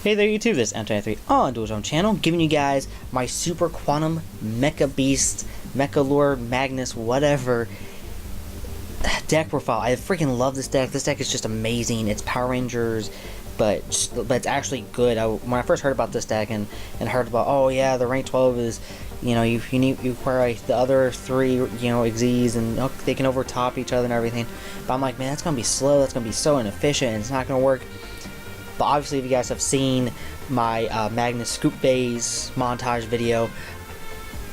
Hey there YouTube, this is M23 on Dual Zone channel, giving you guys my Super Quantum Mecha Beast, Mecha Lord, Magnus, whatever deck profile. I freaking love this deck. This deck is just amazing. It's Power Rangers, but it's actually good. When I first heard about this deck and heard about, oh yeah, the rank 12 is, you know, you require like the other three, you know, Xyz, and they can overtop each other and everything. But I'm like, man, that's gonna be slow. That's gonna be so inefficient, and it's not gonna work. But obviously, if you guys have seen my Magnus Scoop Phase montage video,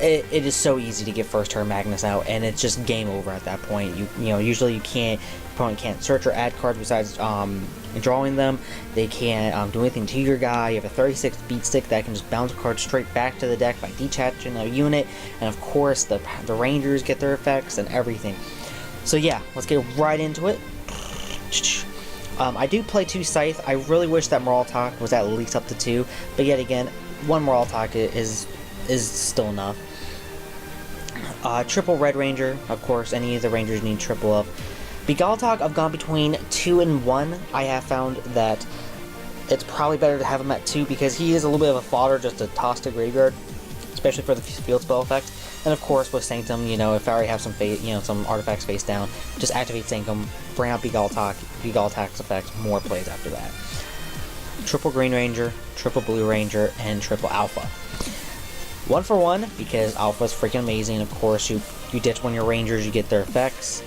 it is so easy to get first turn Magnus out, and it's just game over at that point. You know, usually opponent can't search or add cards besides drawing them. They can't do anything to your guy. You have a 36 beat stick that can just bounce a card straight back to the deck by detaching a unit, and of course the Rangers get their effects and everything. So yeah, let's get right into it. I do play 2 Scythe. I really wish that Moraltalk was at least up to 2, but yet again, 1 Moraltalk is still enough. Triple Red Ranger, of course, any of the Rangers need triple of. Begaltalk, I've gone between 2 and 1. I have found that it's probably better to have him at 2 because he is a little bit of a fodder just to toss to graveyard, especially for the field spell effect. And of course, with Sanctum, you know, if I already have some some artifacts face down, just activate Sanctum, bring out Begaltalk's effect, more plays after that. Triple Green Ranger, Triple Blue Ranger, and Triple Alpha. 1 for 1, because Alpha is freaking amazing. Of course, you ditch one of your Rangers, you get their effects.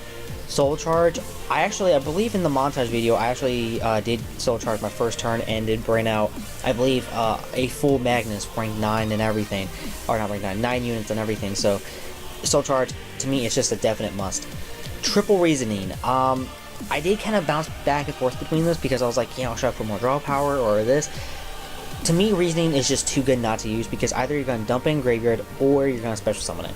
Soul Charge, I believe in the montage video, I actually did Soul Charge my first turn and did bring out, I believe, a full Magnus, rank 9 and everything. Or not rank 9, 9 units and everything. So, Soul Charge, to me, it's just a definite must. Triple Reasoning, I did kind of bounce back and forth between this because I was like, you know, should I put more draw power or this? To me, Reasoning is just too good not to use because either you're going to dump it in graveyard or you're going to special summon it.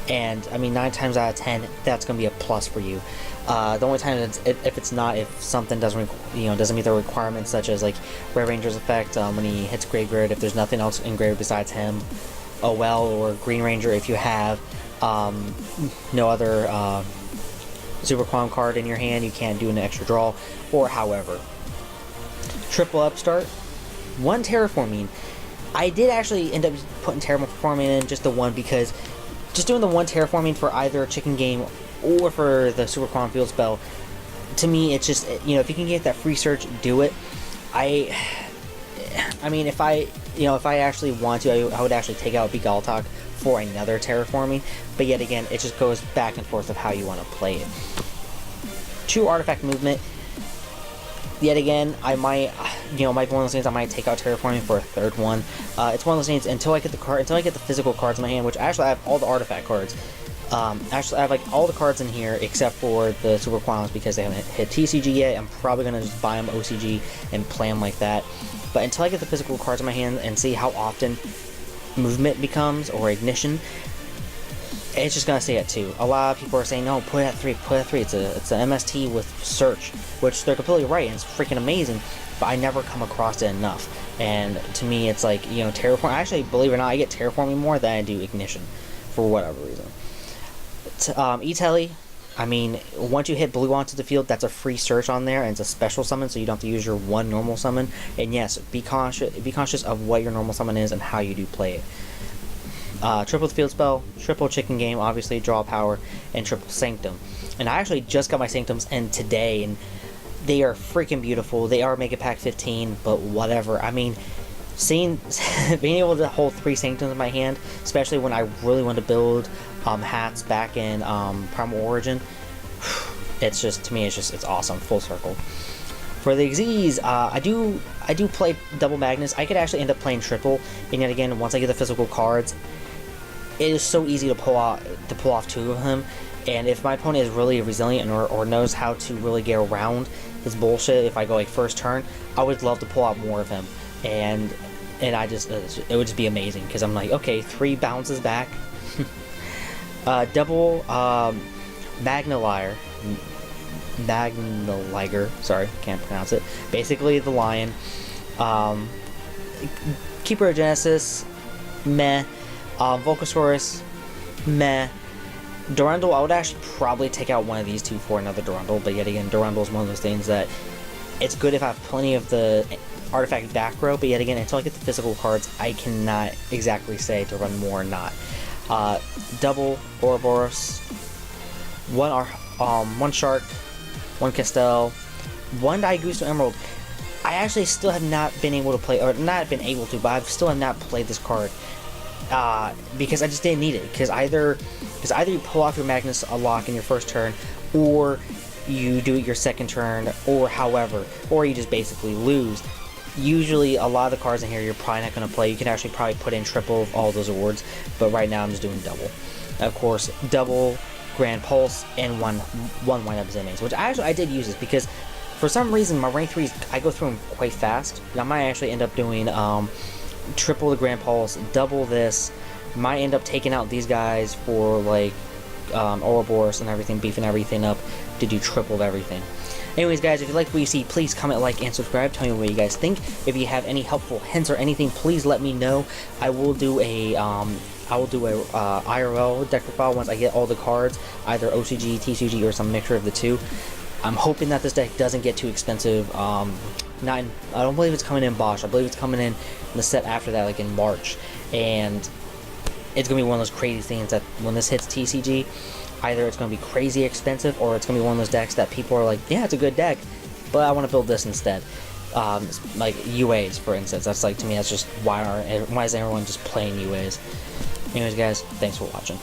And I mean, 9 times out of 10, that's going to be a plus for you. The only time if something doesn't meet the requirements, such as like Red Ranger's effect when he hits graveyard, if there's nothing else in graveyard besides him, oh well, or Green Ranger if you have no other Super Quantum card in your hand, you can't do an extra draw, or however. Triple Upstart, 1 Terraforming. I did actually end up putting Terraforming in just the 1 because just doing the 1 Terraforming for either Chicken Game or for the Super Quantum Field Spell, to me, it's just, you know, if you can get that free search, do it. I mean, if I actually want to, I would actually take out Begaltalk for another Terraforming, but yet again, it just goes back and forth of how you want to play it. 2 Artifact Movement. Yet again, I might, might be one of those things I might take out Terraforming for a 3rd one. It's one of those things until I get the physical cards in my hand, which actually I have all the artifact cards. Actually, I have like all the cards in here except for the Super Quantums because they haven't hit TCG yet. I'm probably gonna just buy them OCG and play them like that. But until I get the physical cards in my hand and see how often movement becomes or ignition, it's just gonna stay at 2. A lot of people are saying, no, put it at 3, put it at 3. It's a MST with search, which they're completely right, and it's freaking amazing, but I never come across it enough. And to me, it's like, you know, Terraform, actually, believe it or not, I get Terraforming more than I do Ignition, for whatever reason. E-Telly, I mean, once you hit blue onto the field, that's a free search on there, and it's a special summon, so you don't have to use your 1 normal summon. And yes, be conscious of what your normal summon is and how you do play it. Triple Field Spell, Triple Chicken Game, obviously Draw Power, and Triple Sanctum. And I actually just got my Sanctums in today, and they are freaking beautiful. They are Mega Pack 15, but whatever. I mean, being able to hold 3 Sanctums in my hand, especially when I really want to build hats back in Primal Origin, it's just, to me, it's awesome, full circle. For the Xyz, I do play double Magnus. I could actually end up playing triple, and yet again, once I get the physical cards, it is so easy to pull off 2 of them. And if my opponent is really resilient or knows how to really get around his bullshit, if I go like first turn, I would love to pull out more of him. And it would just be amazing because I'm like, okay, 3 bounces back. Double Magnaliger, sorry, can't pronounce it. Basically, the lion. Keeper of Genesis, meh. Volcasaurus, meh. Durandal, I would actually probably take out one of these 2 for another Durandal, but yet again, Durandal is one of those things that it's good if I have plenty of the artifact back row, but yet again, until I get the physical cards, I cannot exactly say to run more or not. Double Ouroboros, one Shark, one Castel, one Daigusto Emerald. I actually still have not been able to play, or not been able to, but I still have not played this card because I just didn't need it. Because either you pull off your Magnus lock in your first turn, or you do it your second turn, or however, or you just basically lose. Usually, a lot of the cards in here you're probably not going to play. You can actually probably put in triple of all those awards, but right now I'm just doing double. Of course, double Grand Pulse and one White Up Zenmates, which I did use this because for some reason my rank 3s, I go through them quite fast. I might actually end up doing triple the Grand Pulse, double this, might end up taking out these guys for like Ouroboros and everything, beefing everything up to do triple of everything. Anyways, guys, if you like what you see, please comment, like, and subscribe. Tell me what you guys think. If you have any helpful hints or anything, please let me know. I will do a IRL deck profile once I get all the cards, either OCG, TCG, or some mixture of the two. I'm hoping that this deck doesn't get too expensive. I don't believe it's coming in Bosch. I believe it's coming in the set after that, like in March. And it's going to be one of those crazy things that when this hits TCG, either it's going to be crazy expensive, or it's going to be one of those decks that people are like, yeah, it's a good deck, but I want to build this instead. Like UAs, for instance. That's like, to me, that's just why is everyone just playing UAs? Anyways, guys, thanks for watching.